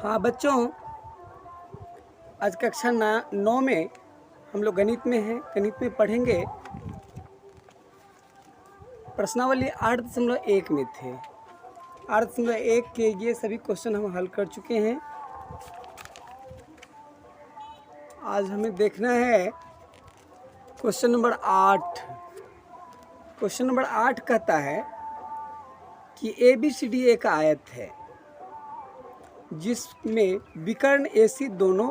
हाँ बच्चों, आज कक्षा 9 में हम लोग गणित में हैं। गणित में पढ़ेंगे प्रश्नावली 8.1 में थे। 8.1 के ये सभी क्वेश्चन हम हल कर चुके हैं। आज हमें देखना है क्वेश्चन नंबर 8। क्वेश्चन नंबर 8 कहता है कि ABCD एक आयत है जिसमें विकर्ण AC दोनों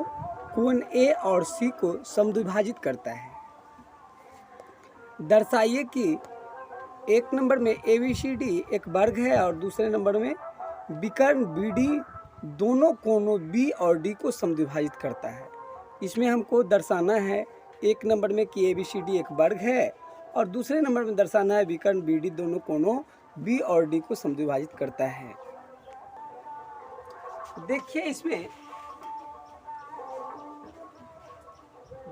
कोण A और C को समद्विभाजित करता है। दर्शाइए कि एक नंबर में ABCD एक वर्ग है और दूसरे नंबर में विकर्ण BD दोनों कोणों B और D को समद्विभाजित करता है। इसमें हमको दर्शाना है एक नंबर में कि ABCD एक वर्ग है और दूसरे नंबर में दर्शाना है विकर्ण BD दोनों कोणों B और D को समद्विभाजित करता है। देखिए इसमें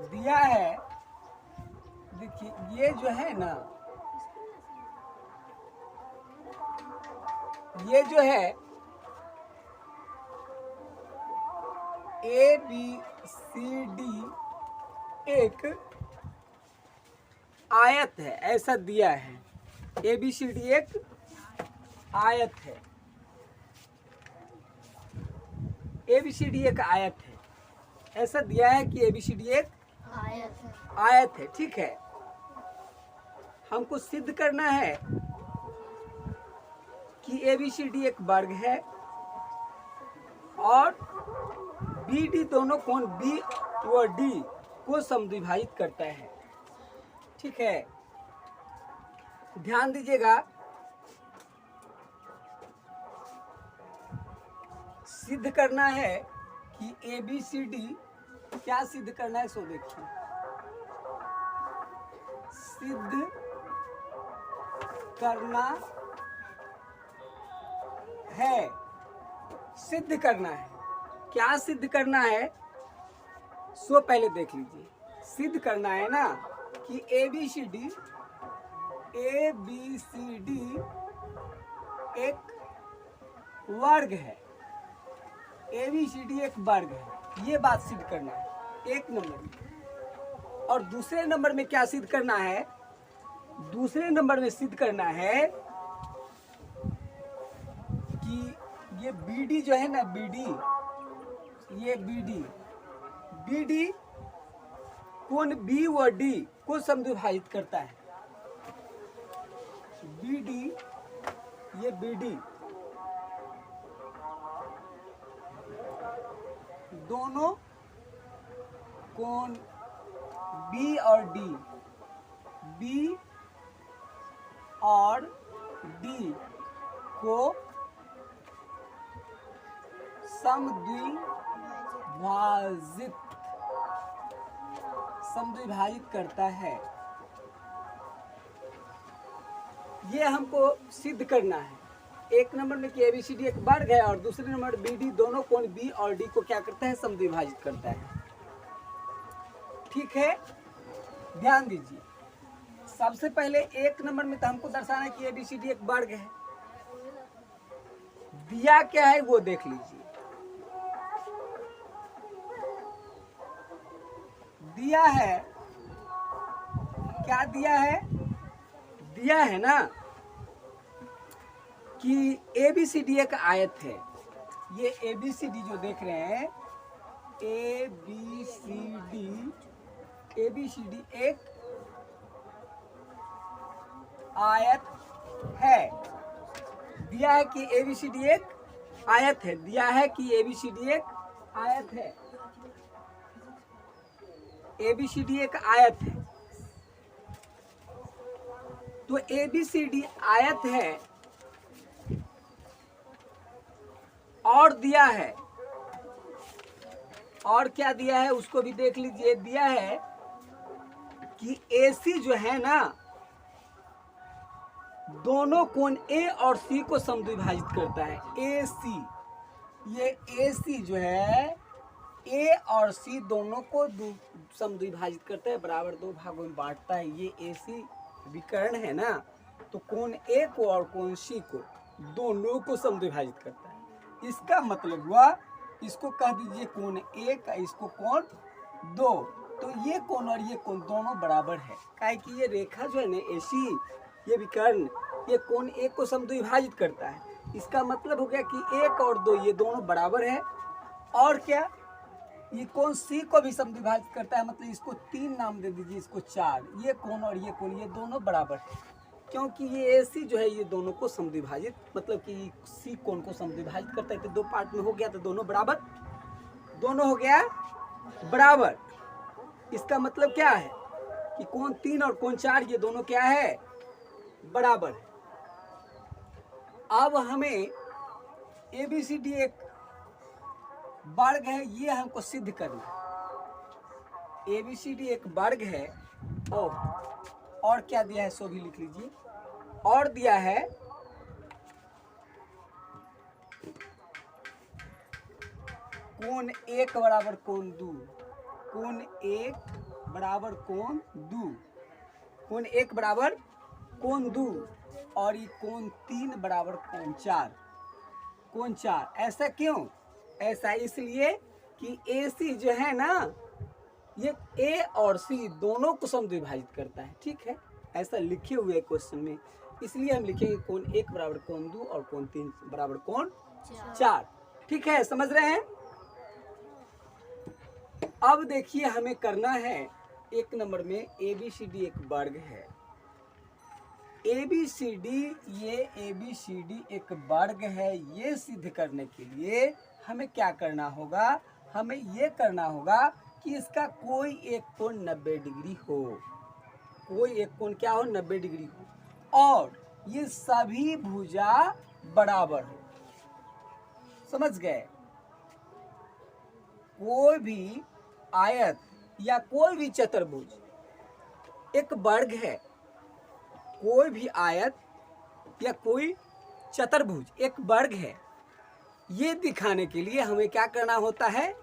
दिया है, देखिए ये जो है ना, ये जो है ABCD एक आयत है, ऐसा दिया है। ABCD एक आयत है। ABCD एक आयत है, ऐसा दिया है कि ABCD एक आयत है। ठीक है, हमको सिद्ध करना है कि ABCD एक वर्ग है और BD दोनों कोण B और D को समद्विभाजित करता है। ठीक है, ध्यान दीजिएगा। सिद्ध करना है कि ABCD क्या सिद्ध करना है, सो देखिए। सिद्ध करना है, सिद्ध करना है। क्या सिद्ध करना है, सो पहले देख लीजिए। सिद्ध करना है ना कि ABCD एक वर्ग है। ABCD एक वर्ग है, ये बात सिद्ध करना है एक नंबर में। और दूसरे नंबर में क्या सिद्ध करना है? दूसरे नंबर में सिद्ध करना है कि ये BD जो है ना, ये BD कोण B और D को समद्विभाजित करता है। ये BD दोनों कोण B और D को समद्विभाजित करता है। ये हमको सिद्ध करना है। एक नंबर में कि ABCD एक वर्ग है और दूसरे नंबर BD दोनों कोण B और D को क्या करता है, समद्विभाजित करता है। ठीक है, ध्यान दीजिए। सबसे पहले एक नंबर में तो हमको दर्शाना है कि ABCD एक वर्ग है। दिया क्या है वो देख लीजिए। दिया है, क्या दिया है? दिया है ना कि ABCD एक आयत है। ये ABCD जो देख रहे हैं, ABCD एक आयत है। दिया है कि ABCD एक आयत है। दिया है कि ABCD एक आयत है। ABCD एक आयत है। तो ABCD आयत है और दिया है, और क्या दिया है उसको भी देख लीजिए। दिया है कि AC जो है ना, दोनों कोण A और C को समद्विभाजित करता है। AC, ये AC जो है A और C दोनों को समद्विभाजित करता है, बराबर दो भागों में बांटता है। ये AC विकर्ण है ना, तो कोण A को और कोण C को दोनों को समद्विभाजित करता है। इसका मतलब हुआ इसको कह दीजिए कोण 1, इसको कोण 2। तो ये कोण और ये कोण दोनों बराबर है, काहे कि ये रेखा जो है ना ऐसी, ये विकर्ण, ये कोण 1 को समद्विभाजित करता है। इसका मतलब हो गया कि 1 और 2 ये दोनों बराबर है। और क्या, ये कोण C को भी समद्विभाजित करता है, मतलब इसको 3 नाम दे दीजिए, इसको 4। ये कोण और ये कोण ये दोनों बराबर है, क्योंकि ये AC जो है ये दोनों को समद्विभाजित, मतलब कि C कोण को समद्विभाजित करता है। तो 2 पार्ट में हो गया, तो दोनों बराबर, दोनों हो गया बराबर। इसका मतलब क्या है कि कोण 3 और कोण 4 ये दोनों क्या है, बराबर है। अब हमें ABCD एक वर्ग है, ये हमको सिद्ध करना है। ABCD एक वर्ग है, और क्या दिया है सो भी लिख लीजिए। और दिया है कोण 1 बराबर कोण 2, कोण 1 बराबर कोण 2, कोण 1 बराबर कोण 2, और ये कोण 3 बराबर कोण 4, कोण 4। ऐसा क्यों? ऐसा इसलिए कि AC जो है ना ये A और C दोनों को समद्विभाजित करता है, ठीक है, ऐसा लिखे हुए क्वेश्चन में। इसलिए हम लिखेंगे कोण 1 बराबर कोण 2 और कोण 3 बराबर कोण 4। ठीक है, समझ रहे हैं? अब देखिए हमें करना है 1 नंबर में ABCD एक वर्ग है। ये ABCD एक वर्ग है, ये सिद्ध करने के लिए हमें क्या करना होगा? हमें ये करना होगा कि इसका कोई एक कोण 90 डिग्री हो, कोई एक कोण क्या हो, 90 डिग्री हो, और ये सभी भुजा बराबर हो। समझ गए? कोई भी आयत या कोई भी चतुर्भुज एक वर्ग है, कोई भी आयत या कोई चतुर्भुज एक वर्ग है, ये दिखाने के लिए हमें क्या करना होता है?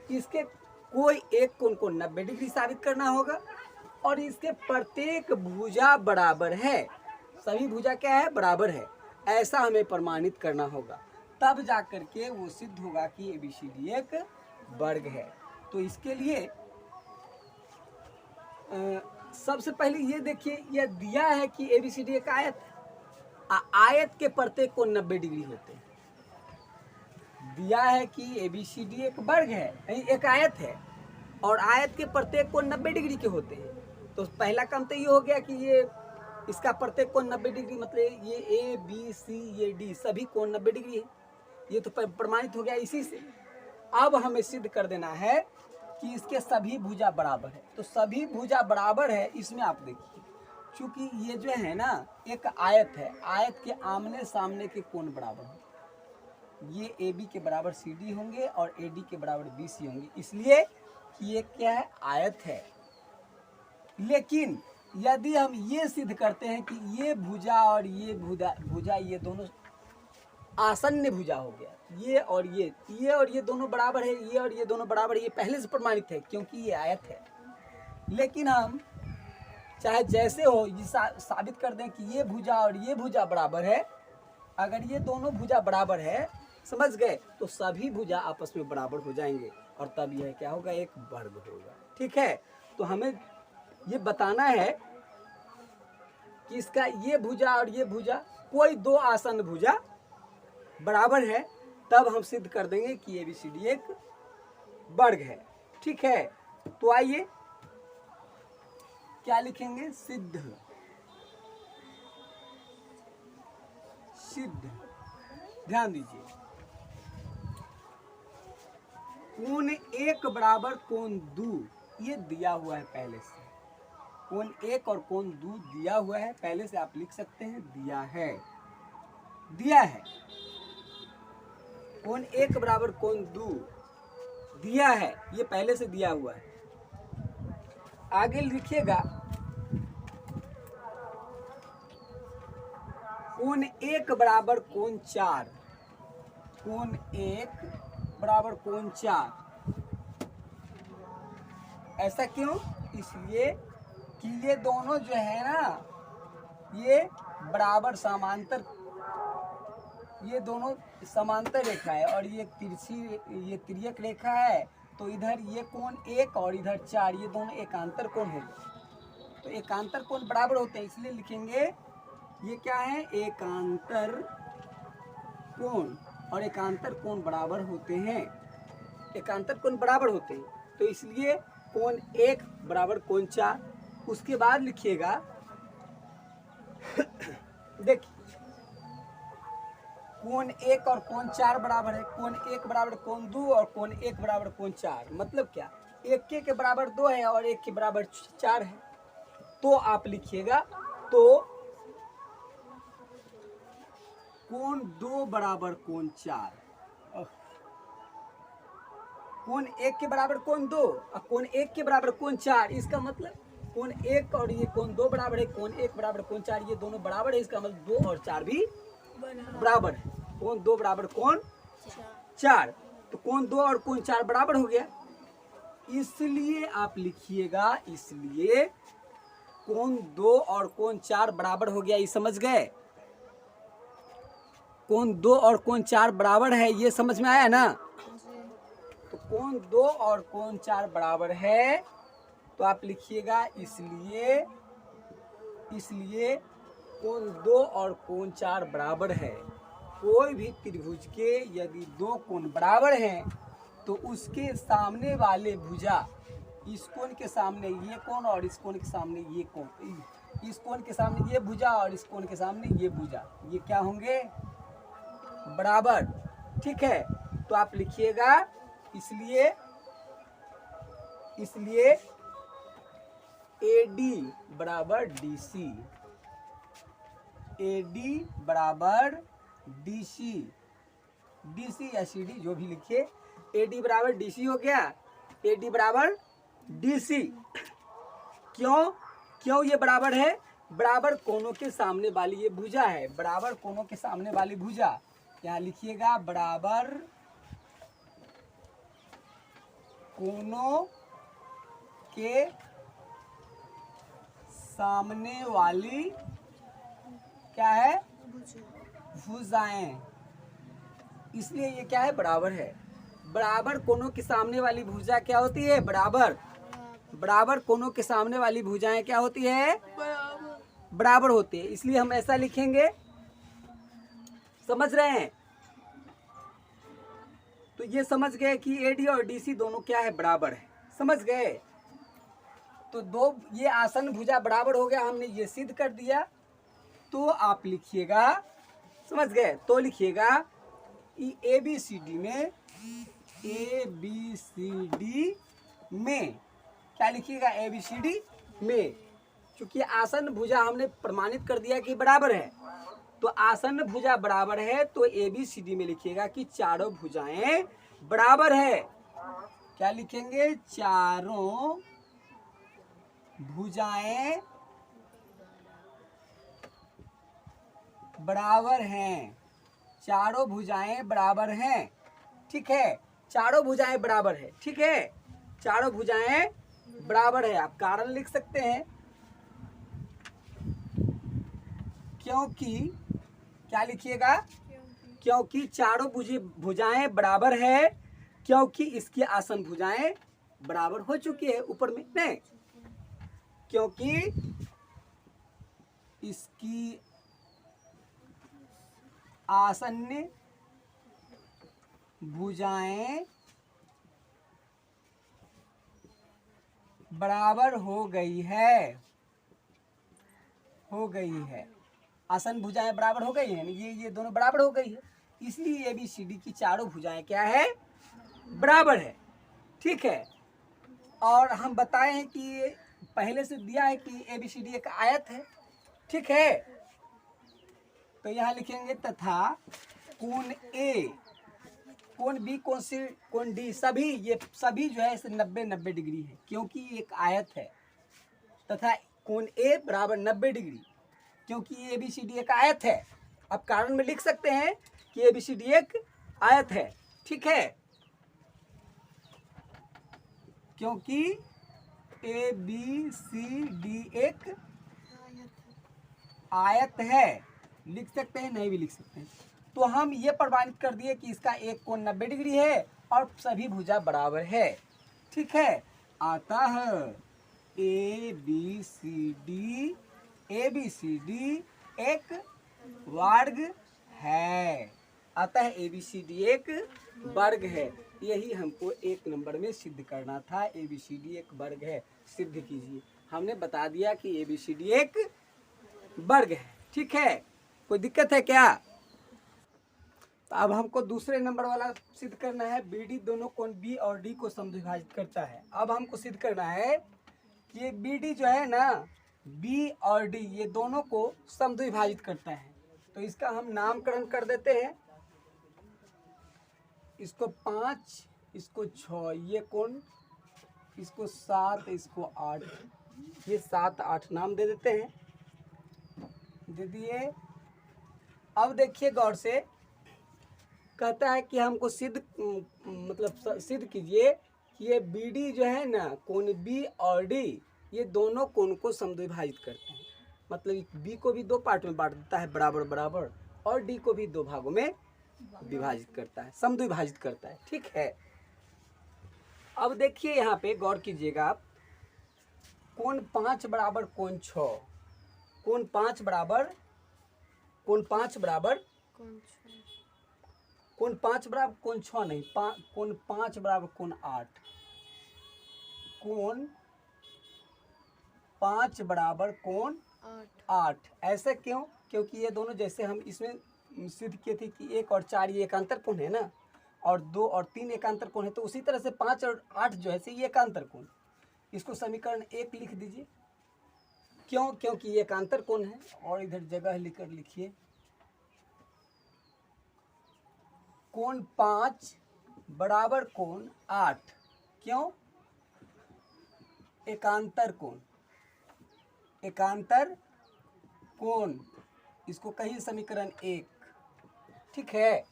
इसके कोई एक कोण को 90 डिग्री साबित करना होगा, और इसके प्रत्येक भुजा बराबर है, सभी भुजा क्या है, बराबर है, ऐसा हमें प्रमाणित करना होगा। तब जाकर के वो सिद्ध होगा कि ABCD एक वर्ग है। तो इसके लिए सबसे पहले ये देखिए, यह दिया है कि ABCD एक आयत है, आयत के प्रत्येक कोण 90 डिग्री होते हैं। दिया है कि ABCD एक वर्ग है, एक आयत है, और आयत के प्रत्येक कोण 90 डिग्री के होते हैं। तो पहला काम तो ये हो गया कि ये इसका प्रत्येक कोण 90 डिग्री, मतलब ये A B C ये D सभी कोण 90 डिग्री है। ये तो प्रमाणित हो गया इसी से। अब हमें सिद्ध कर देना है कि इसके सभी भुजा बराबर है। तो सभी भुजा बराबर है, इसमें आप देखिए, चूंकि ये जो है ना एक आयत है, आयत के आमने सामने के कोण बराबर हैं। ये AB के बराबर CD होंगे और AD के बराबर BC होंगे, इसलिए कि ये क्या है, आयत है। लेकिन यदि हम ये सिद्ध करते हैं कि ये भुजा और ये भुजा ये दोनों आसन्न भुजा हो गया, ये और ये दोनों बराबर है, ये और ये दोनों बराबर है, ये पहले से प्रमाणित है क्योंकि ये आयत है। लेकिन हम चाहे जैसे हो ये साबित कर दें कि ये भुजा और ये भुजा बराबर है। अगर ये दोनों भुजा बराबर है, समझ गए, तो सभी भुजा आपस में बराबर हो जाएंगे, और तब यह क्या होगा, एक वर्ग होगा। ठीक है, तो हमें ये बताना है कि इसका ये भुजा और ये भुजा कोई दो आसन्न भुजा बराबर है, तब हम सिद्ध कर देंगे कि ABCD एक वर्ग है। ठीक है, तो आइए क्या लिखेंगे, सिद्ध। सिद्ध, ध्यान दीजिए, कोण 1 बराबर कोण 2 ये दिया हुआ है पहले से। कोण 1 और कोण 2 दिया हुआ है, पहले से आप लिख सकते हैं, दिया है। कोण 1 बराबर कोण 2 दिया है, ये पहले से दिया हुआ है। आगे लिखिएगा, कोण 1 बराबर कोण 4, कोण 1 बराबर कोण 4। ऐसा क्यों? इसलिए कि ये दोनों जो है ना, ये बराबर समांतर ये दोनों समांतर रेखा है और ये तिरछी, ये तिर्यक रेखा है, तो इधर ये कोण 1 और इधर 4, ये दोनों एकांतर कोण हो गए। तो एकांतर कोण बराबर होते हैं, इसलिए लिखेंगे ये क्या है, एकांतर कोण, और एकांतर कोण बराबर होते हैं, एकांतर कोण बराबर होते हैं, तो इसलिए कोण 1 बराबर कोण 4। उसके बाद लिखिएगा देखिए कोण 1 और कोण 4 बराबर है, कोण 1 बराबर कोण 2 और कोण 1 बराबर कोण 4, मतलब क्या, 1 के बराबर 2 है और 1 के बराबर 4 है। तो आप लिखिएगा तो कोण 2 बराबर कोण 4, कोण 1 के बराबर कोण 2 और कोण 1 के बराबर कोण 4, इसका मतलब कोण 1 और ये कोण 2 बराबर है, कोण 1 बराबर कोण 4, ये दोनों बराबर है, इसका मतलब 2 और 4 भी बराबर है। कोण 2 बराबर कोण 4, तो कोण 2 और कोण 4 बराबर हो गया, इसलिए आप लिखिएगा, इसलिए कोण 2 और कोण 4 बराबर हो गया। ये समझ गए, कोण 2 और कोण 4 बराबर है, ये समझ में आया ना। तो कोण 2 और कोण 4 बराबर है, तो आप लिखिएगा इसलिए, इसलिए कोण 2 और कोण 4 बराबर है। कोई भी त्रिभुज के यदि 2 कोण बराबर हैं तो उसके सामने वाले भुजा, इस कोण के सामने ये कोण और इस कोण के सामने ये कोण, इस कोण के सामने ये भुजा और इस कोण के सामने ये भुजा, ये क्या होंगे, बराबर। ठीक है, तो आप लिखिएगा इसलिए, इसलिए AD बराबर DC, AD बराबर DC, DC या CD जो भी लिखिए, AD बराबर DC हो गया, AD बराबर DC। क्यों, क्यों ये बराबर है, बराबर कोणों के सामने वाली ये भुजा है, बराबर कोणों के सामने वाली भुजा, यहाँ लिखिएगा बराबर कोणों के सामने वाली क्या है, भुजाएं, इसलिए ये क्या है, बराबर है। बराबर कोणों के सामने वाली भुजा क्या होती है, बराबर, बराबर कोणों के सामने वाली भुजाएं क्या होती है, बराबर होती है, इसलिए हम ऐसा लिखेंगे। समझ रहे हैं, तो ये समझ गए कि AD और DC दोनों क्या है, बराबर है, समझ गए। तो दो ये आसन भुजा बराबर हो गया, हमने ये सिद्ध कर दिया। तो आप लिखिएगा, समझ गए, तो लिखिएगा ABCD में, ABCD में क्या लिखिएगा, ABCD में, क्योंकि आसन भुजा हमने प्रमाणित कर दिया कि बराबर है, तो आसन भुजा बराबर है, तो ABCD में लिखिएगा कि चारों भुजाएं बराबर है। क्या लिखेंगे, चारों भुजाएं बराबर हैं, चारों भुजाएं बराबर हैं। ठीक है, चारों भुजाएं बराबर है, ठीक है, चारों भुजाएं बराबर है। आप कारण लिख सकते हैं, क्योंकि क्या लिखिएगा, क्योंकि चारों भुजाएं बराबर है, क्योंकि इसकी आसन भुजाएं बराबर हो चुकी है ऊपर में, नहीं, क्योंकि इसकी आसन्न भुजाएं बराबर हो गई है, हो गई है, आसन भुजाएं बराबर हो गई हैं, ये दोनों बराबर हो गई है, इसलिए ABCD की चारों भुजाएं क्या है, बराबर है। ठीक है, और हम बताए हैं कि पहले से दिया है कि ABCD एक आयत है। ठीक है, तो यहाँ लिखेंगे तथा कोण A, कोण B, कोण C, कोण D, सभी ये सभी जो है 90-90 डिग्री है, क्योंकि एक आयत है, तथा कोण A बराबर 90 डिग्री, क्योंकि ABCD एक आयत है। अब कारण में लिख सकते हैं कि ABCD एक आयत है। ठीक है, क्योंकि ABCD एक आयत है, लिख सकते हैं, नहीं भी लिख सकते हैं, तो हम ये प्रमाणित कर दिए कि इसका एक कोण 90 डिग्री है और सभी भुजा बराबर है। ठीक है, अतः ए बी सी डी एक वर्ग है। अतः ए बी सी डी एक वर्ग है। यही हमको एक नंबर में सिद्ध करना था। ए बी सी डी एक वर्ग है, सिद्ध कीजिए। हमने बता दिया कि ए बी सी डी एक वर्ग है। ठीक है, कोई दिक्कत है क्या? तो अब हमको दूसरे नंबर वाला सिद्ध करना है। बी डी दोनों कोण बी और डी को समद्विभाजित करता है। अब हमको सिद्ध करना है कि ये बी डी जो है ना, बी और डी ये दोनों को समद्विभाजित करता है। तो इसका हम नामकरण कर देते हैं। इसको 5, इसको 6, ये कोण, इसको 7, इसको 8, ये 7 8 नाम दे देते हैं। दे दिए। अब देखिए गौर से, कहता है कि हमको सिद्ध कीजिए कि ये बी डी जो है ना, कोण बी और डी ये दोनों कोण को समद्विभाजित करते हैं। मतलब बी को भी 2 पार्ट में बांट देता है बराबर बराबर, और डी को भी 2 भागों में विभाजित करता है, समद्विभाजित करता है। ठीक है, अब देखिए यहाँ पे गौर कीजिएगा आप, कोण 5 बराबर कोण 6, कोण 5 बराबर कोण 5 बराबर कोण 5 बराबर कोण 6 नहीं, कोण 5 बराबर कोण 8, कोण 5 बराबर कोण 8। ऐसा क्यों? क्योंकि ये दोनों, जैसे हम इसमें सिद्ध किए थे कि 1 और 4 ये एकांतर कोण है ना, और 2 और 3 एकांतर कोण है, तो उसी तरह से 5 और 8 जो है ये एकांतर कोण। इसको समीकरण 1 लिख दीजिए। क्यों? क्योंकि ये एकांतर कोण है। और इधर जगह लिखकर लिखिए, कोण 5 बराबर कोण 8। क्यों? एकांतर कोण, एकांतर कोण, इसको कहिए समीकरण 1। ठीक है,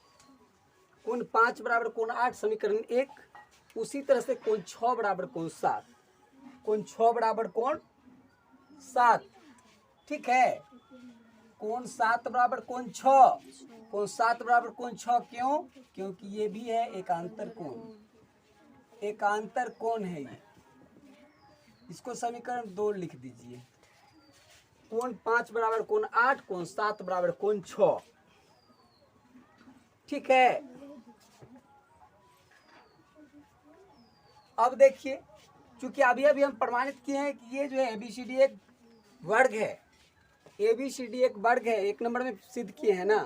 कोण 5 बराबर कोण 8 समीकरण 1। उसी तरह से कोण 6 बराबर कोण 7, कोण 6 बराबर कोण 7। ठीक है, कोण 7 बराबर कोण 6, कोण 7 बराबर कोण 6। क्यों? क्योंकि ये भी है एकांतर कोण, एकांतर कोण है ये। इसको समीकरण 2 लिख दीजिए। कोण 5 बराबर कोण 8, कोण 7 बराबर कोण 6। ठीक है, अब देखिए, चूंकि अभी अभी हम प्रमाणित किए हैं कि ये जो है एबीसीडी एक वर्ग है, एबीसीडी एक वर्ग है, एक नंबर में सिद्ध किए हैं ना।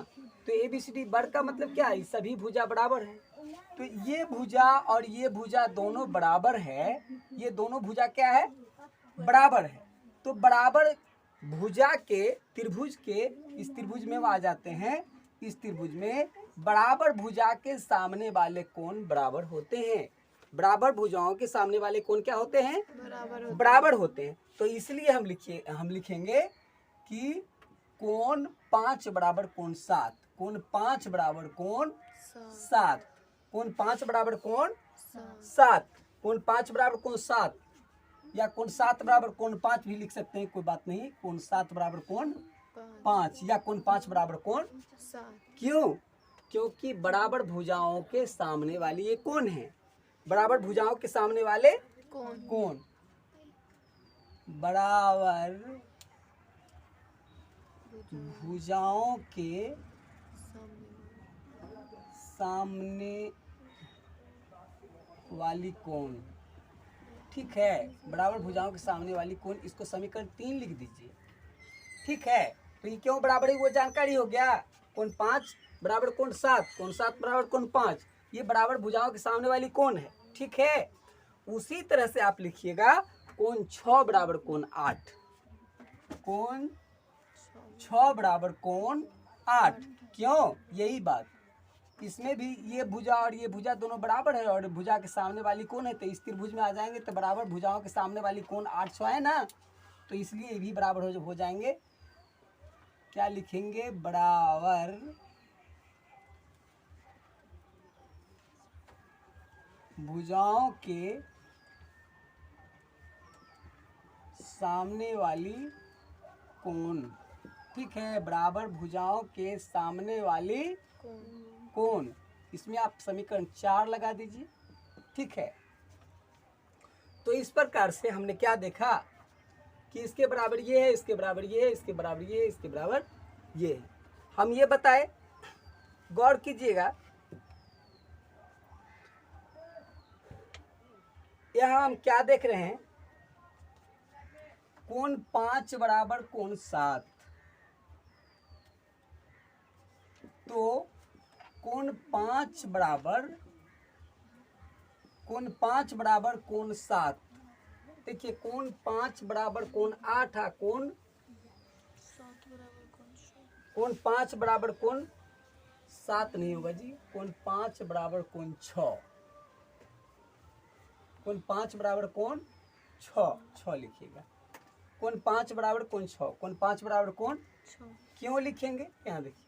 तो एबीसीडी वर्ग का मतलब क्या है? सभी भुजा बराबर है। तो ये भुजा और ये भुजा दोनों बराबर है। ये दोनों भुजा क्या है? बराबर है। तो बराबर भुजा के त्रिभुज के इस त्रिभुज में वो आ जाते हैं। इस त्रिभुज में बराबर भुजा के सामने वाले कोण बराबर होते हैं। बराबर भुजाओं के सामने वाले कोण क्या होते हैं? बराबर होते हैं। तो इसलिए हम लिखेंगे कि कोण 5 बराबर कोण 7, कोण 5 बराबर कोण 7, कोण 5 बराबर कोण 7, कोण 5 बराबर कोण 7, या कोण 7 बराबर कोण 5 भी लिख सकते हैं, कोई बात नहीं। कोण 7 बराबर कोण 5 या कोण 5 बराबर कोण 7। क्यों? क्योंकि बराबर भुजाओं के सामने वाली ये कोण है। बराबर भुजाओं के सामने वाले कोण, बराबर भुजाओं के सामने वाली कोण। ठीक है, बराबर भुजाओं के सामने वाली कोण, इसको समीकरण 3 लिख दीजिए। ठीक है, तो ये क्यों बराबर है वो जानकारी हो गया। कोण 5 बराबर कोण 7, कोण 7 बराबर कोण 5, ये बराबर भुजाओं के सामने वाली कोण है। ठीक है, उसी तरह से आप लिखिएगा कोण 6 बराबर कोण 8, कोण 6 बराबर कोण 8। क्यों? यही बात, इसमें भी ये भुजा और ये भुजा दोनों बराबर है और भुजा के सामने वाली कोण है। तो इस त्रिभुज में आ जाएंगे तो बराबर भुजाओं के सामने वाली कोण 800 है ना, तो इसलिए ये भी बराबर हो जाएंगे। क्या लिखेंगे? बराबर भुजाओं के सामने वाली कोण। ठीक है, बराबर भुजाओं के सामने वाली कोण। इसमें आप समीकरण 4 लगा दीजिए। ठीक है, तो इस प्रकार से हमने क्या देखा कि इसके बराबर ये है, इसके बराबर ये है, इसके बराबर ये है, इसके बराबर ये है। हम ये बताए, गौर कीजिएगा, यहाँ हम क्या देख रहे हैं, कोण 5 बराबर कोण 7। तो कोण 5 बराबर कोण 7। देखिए, कोण 5 बराबर कोण 8 है, कोण 5 बराबर कोण 7 नहीं होगा जी, कोण 5 बराबर कोण 6। कोण 5 बराबर कोण 6 लिखिएगा। कोण 5 बराबर कोण 6, कोण 5 बराबर कोण 6 क्यों लिखेंगे? यहाँ देखिए,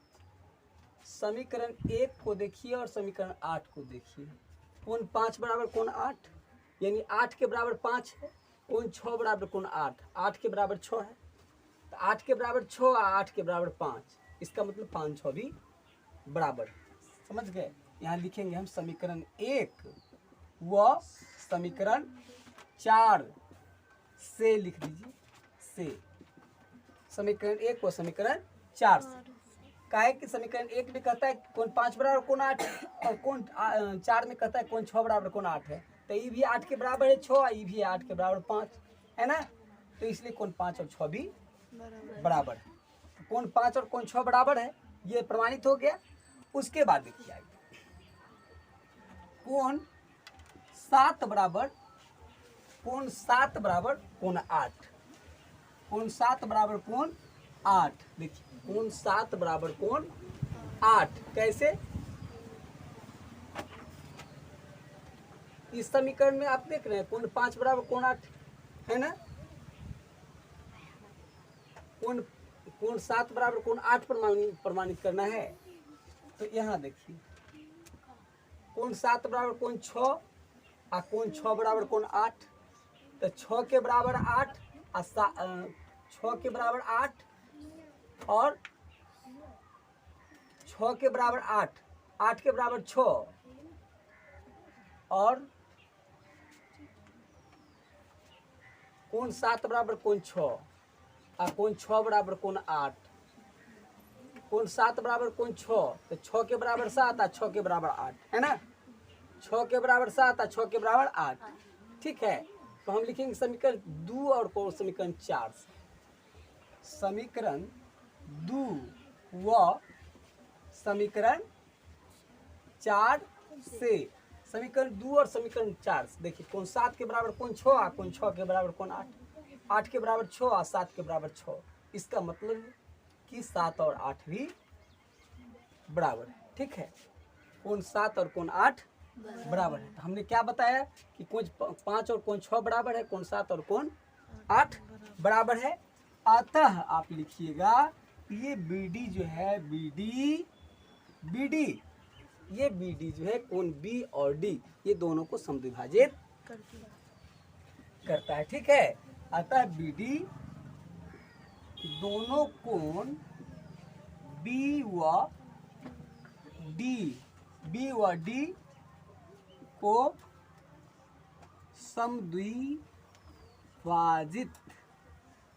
समीकरण 1 को देखिए और समीकरण 8 को देखिए। कोण 5 बराबर कोण 8, यानी 8 के बराबर 5 है। कोण 6 बराबर कोण 8, 8 के बराबर 6 है। तो 8 के बराबर 6 और 8 के बराबर 5, इसका मतलब 5 6 भी बराबर। समझ गए? यहाँ लिखेंगे हम समीकरण 1 व समीकरण 4 से लिख दीजिए, से समीकरण 1 व समीकरण 4 से। काहे कि समीकरण 1 में कहता है कोण 5 बराबर कोण 8 और कोण 4 में कहता है कोण 6 बराबर कोण 8 है। तो ये भी 8 के बराबर है 6, ये भी 8 के बराबर 5 है ना। तो इसलिए कोण 5 और 6 भी बराबर है। तो कोण 5 और कोण 6 बराबर है, ये प्रमाणित हो गया। उसके बाद देखिए आगे, कोण 7 बराबर कोण 8। कोण 7 बराबर कोण 8। देखिए, कोण 7 बराबर कोण 8 कैसे? इस समीकरण में आप देख रहे हैं कोण 5 बराबर कोण 8 है ना। कोण 7 बराबर कोण 8 प्रमाणित करना है। तो यहाँ देखिए, कोण 7 बराबर कोण 6 और कोण 6 बराबर कोण 8। तो 6 के बराबर 8 और 6 के बराबर 8 और 6 के बराबर 8, 8 के बराबर 6 और कोण 7 बराबर कोण 6 और कोण 6 बराबर कोण 8। कोण 7 बराबर कोण 6, तो 6 के बराबर 7 और 6 के बराबर 8 है ना। 6 के बराबर 7 और 6 के बराबर 8। ठीक है, तो हम लिखेंगे समीकरण 2 और समीकरण 4 से। समीकरण 2 व समीकरण 4 से। समीकरण 2 और समीकरण 4 से देखिए, कोण 7 के बराबर कोण 6 और कोण 6 के बराबर कोण 8, 8 के बराबर 6 और 7 के बराबर 6। इसका मतलब है कि 7 और 8 भी बराबर है। ठीक है, कोण 7 और कोण 8 बराबर है। तो हमने क्या बताया कि कोण 5 और कोण 6 बराबर है, कोण 7 और कोण 8 बराबर है। अतः आप लिखिएगा ये BD जो है, BD ये BD जो है कोण B और D ये दोनों को समद्विभाजित करता है। ठीक है, अतः BD दोनों कोण B व D को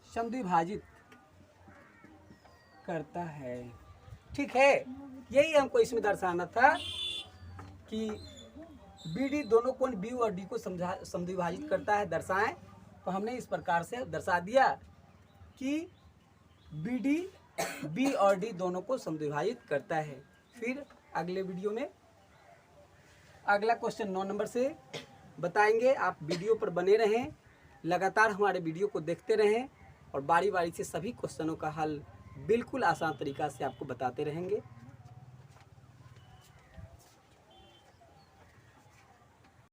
समद्विभाजित करता है। ठीक है, यही हमको इसमें दर्शाना था कि BD दोनों कोण B और D को समद्विभाजित करता है, दर्शाएं। तो हमने इस प्रकार से दर्शा दिया कि BD B और D दोनों को समद्विभाजित करता है। फिर अगले वीडियो में अगला क्वेश्चन 9 नंबर से बताएंगे। आप वीडियो पर बने रहें, लगातार हमारे वीडियो को देखते रहें और बारी बारी से सभी क्वेश्चनों का हल बिल्कुल आसान तरीका से आपको बताते रहेंगे।